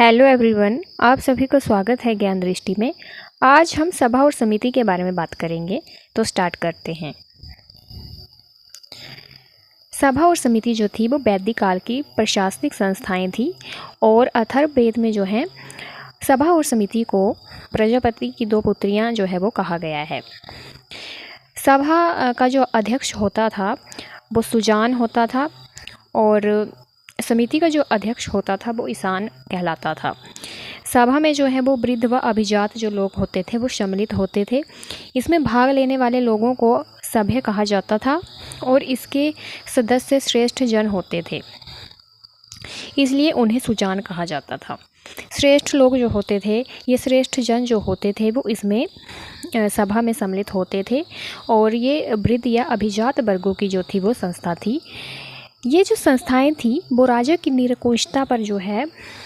Hello everyone, आप सभी को स्वागत है ज्ञान दृष्टि में। आज हम सभा और समिति के बारे में बात करेंगे, तो स्टार्ट करते हैं। सभा और समिति जो थी वो वैदिक काल की प्रशासनिक संस्थाएं थी और अथर्ववेद में जो है सभा और समिति को प्रजापति की दो पुत्रियां जो है वो कहा गया है। सभा का जो अध्यक्ष होता था वो सुजान होता था और समिति का जो अध्यक्ष होता था वो ईशान कहलाता था। सभा में जो है वो वृद्ध व अभिजात जो लोग होते थे वो सम्मिलित होते थे। इसमें भाग लेने वाले लोगों को सभ्य कहा जाता था और इसके सदस्य श्रेष्ठ जन होते थे, इसलिए उन्हें सुजान कहा जाता था। श्रेष्ठ लोग जो होते थे, ये श्रेष्ठ जन जो होते थे वो इसमें सभा में सम्मिलित होते थे और ये वृद्ध या अभिजात वर्गों की जो थी वो संस्था थी। ये जो संस्थाएं थी वो राजा की निरंकुशता पर जो है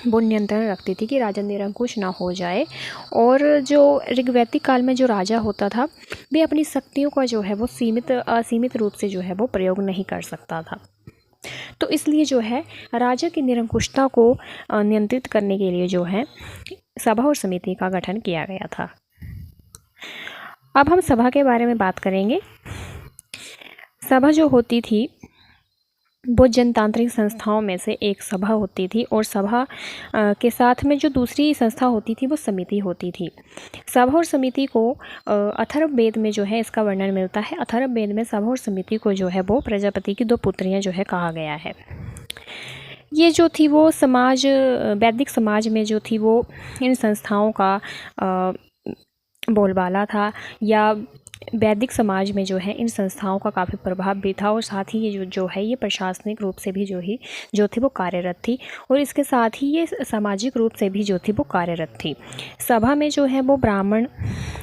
वो नियंत्रण रखती थी कि राजा निरंकुश ना हो जाए, और जो ऋग्वैदिक काल में जो राजा होता था वे अपनी शक्तियों का जो है वो असीमित रूप से जो है वो प्रयोग नहीं कर सकता था। तो इसलिए जो है राजा की निरंकुशता को नियंत्रित करने के लिए जो है सभा और समिति का गठन किया गया था। अब हम सभा के बारे में बात करेंगे। सभा जो होती थी वो जनतांत्रिक संस्थाओं में से एक सभा होती थी और सभा के साथ में जो दूसरी संस्था होती थी वो समिति होती थी। सभा और समिति को अथर्ववेद में जो है इसका वर्णन मिलता है। अथर्ववेद में सभा और समिति को जो है वो प्रजापति की दो पुत्रियां जो है कहा गया है। ये जो थी वो समाज, वैदिक समाज में जो थी वो इन संस्थाओं का बोलबाला था, या वैदिक समाज में जो है इन संस्थाओं का काफ़ी प्रभाव भी था और साथ ही ये जो है ये प्रशासनिक रूप से भी जो थी वो कार्यरत थी और इसके साथ ही ये सामाजिक रूप से भी जो थी वो कार्यरत थी। सभा में जो है वो ब्राह्मण,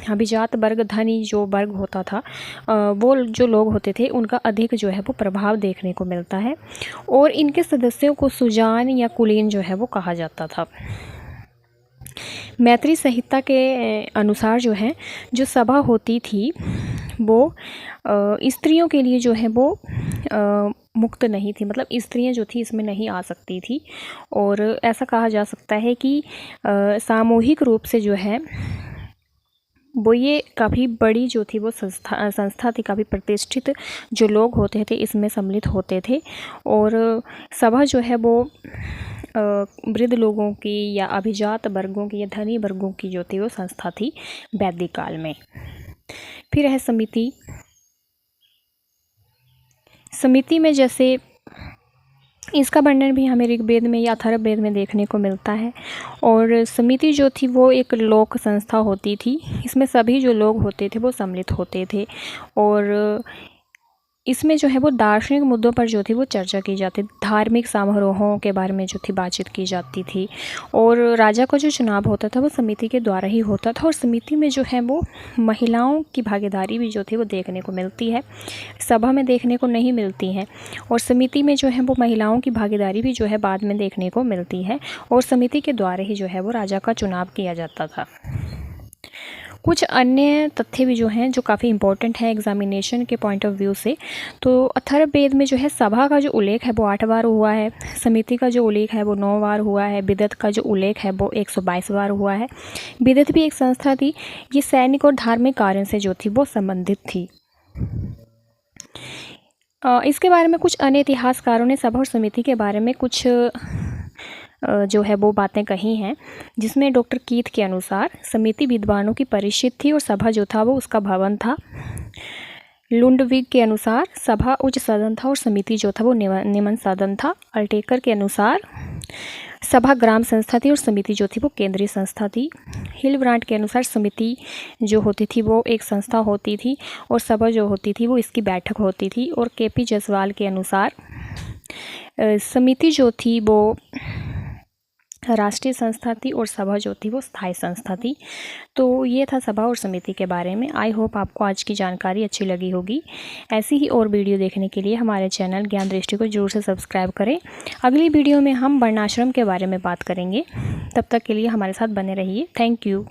अभिजात वर्ग, धनी जो वर्ग होता था वो जो लोग होते थे उनका अधिक जो है वो प्रभाव देखने को मिलता है और इनके सदस्यों को सुजान या कुलीन जो है वो कहा जाता था। मैत्री संहिता के अनुसार जो है जो सभा होती थी वो स्त्रियों के लिए जो है वो मुक्त नहीं थी, मतलब स्त्रियां जो थी इसमें नहीं आ सकती थी और ऐसा कहा जा सकता है कि सामूहिक रूप से जो है वो ये काफ़ी बड़ी जो थी वो संस्था थी। काफ़ी प्रतिष्ठित जो लोग होते थे इसमें सम्मिलित होते थे और सभा जो है वो वृद्ध लोगों की या अभिजात वर्गों की या धनी वर्गों की जो थी वो संस्था थी वैदिक काल में। फिर है समिति। समिति में जैसे इसका वर्णन भी हमें ऋग्वेद में या अथर्ववेद में देखने को मिलता है और समिति जो थी वो एक लोक संस्था होती थी। इसमें सभी जो लोग होते थे वो सम्मिलित होते थे और इसमें जो है वो दार्शनिक मुद्दों पर जो थी वो चर्चा की जाती, धार्मिक समारोहों के बारे में जो थी बातचीत की जाती थी और राजा का जो चुनाव होता था वो समिति के द्वारा ही होता था और समिति में जो है वो महिलाओं की भागीदारी भी जो थी वो देखने को मिलती है, सभा में देखने को नहीं मिलती है और समिति में जो है वो महिलाओं की भागीदारी भी जो है बाद में देखने को मिलती है और समिति के द्वारा ही जो है वो राजा का चुनाव किया जाता था। कुछ अन्य तथ्य भी जो हैं जो काफ़ी इंपॉर्टेंट है एग्जामिनेशन के पॉइंट ऑफ व्यू से, तो अथर्ववेद में जो है सभा का जो उल्लेख है वो 8 बार हुआ है, समिति का जो उल्लेख है वो 9 बार हुआ है, विदत का जो उल्लेख है वो 122 बार हुआ है। विदत भी एक संस्था थी, ये सैनिक और धार्मिक कार्यों से जो थी वो संबंधित थी। इसके बारे में कुछ अन्य इतिहासकारों ने सभा और समिति के बारे में कुछ जो है वो बातें कही हैं, जिसमें डॉक्टर कीथ के अनुसार समिति विद्वानों की परिषद थी और सभा जो था वो उसका भवन था। लुंडविग के अनुसार सभा उच्च सदन था और समिति जो था वो निम्न सदन था। अल्टेकर के अनुसार सभा ग्राम संस्था थी और समिति जो थी वो केंद्रीय संस्था थी। हिलब्रांट के अनुसार समिति जो होती थी वो एक संस्था होती थी और सभा जो होती थी वो इसकी बैठक होती थी। और केपी जायसवाल के अनुसार समिति जो थी वो राष्ट्रीय संस्था थी और सभा जो थी वो स्थायी संस्था थी। तो ये था सभा और समिति के बारे में। आई होप आपको आज की जानकारी अच्छी लगी होगी। ऐसी ही और वीडियो देखने के लिए हमारे चैनल ज्ञान दृष्टि को जरूर से सब्सक्राइब करें। अगली वीडियो में हम वर्णाश्रम के बारे में बात करेंगे। तब तक के लिए हमारे साथ बने रहिए। Thank you.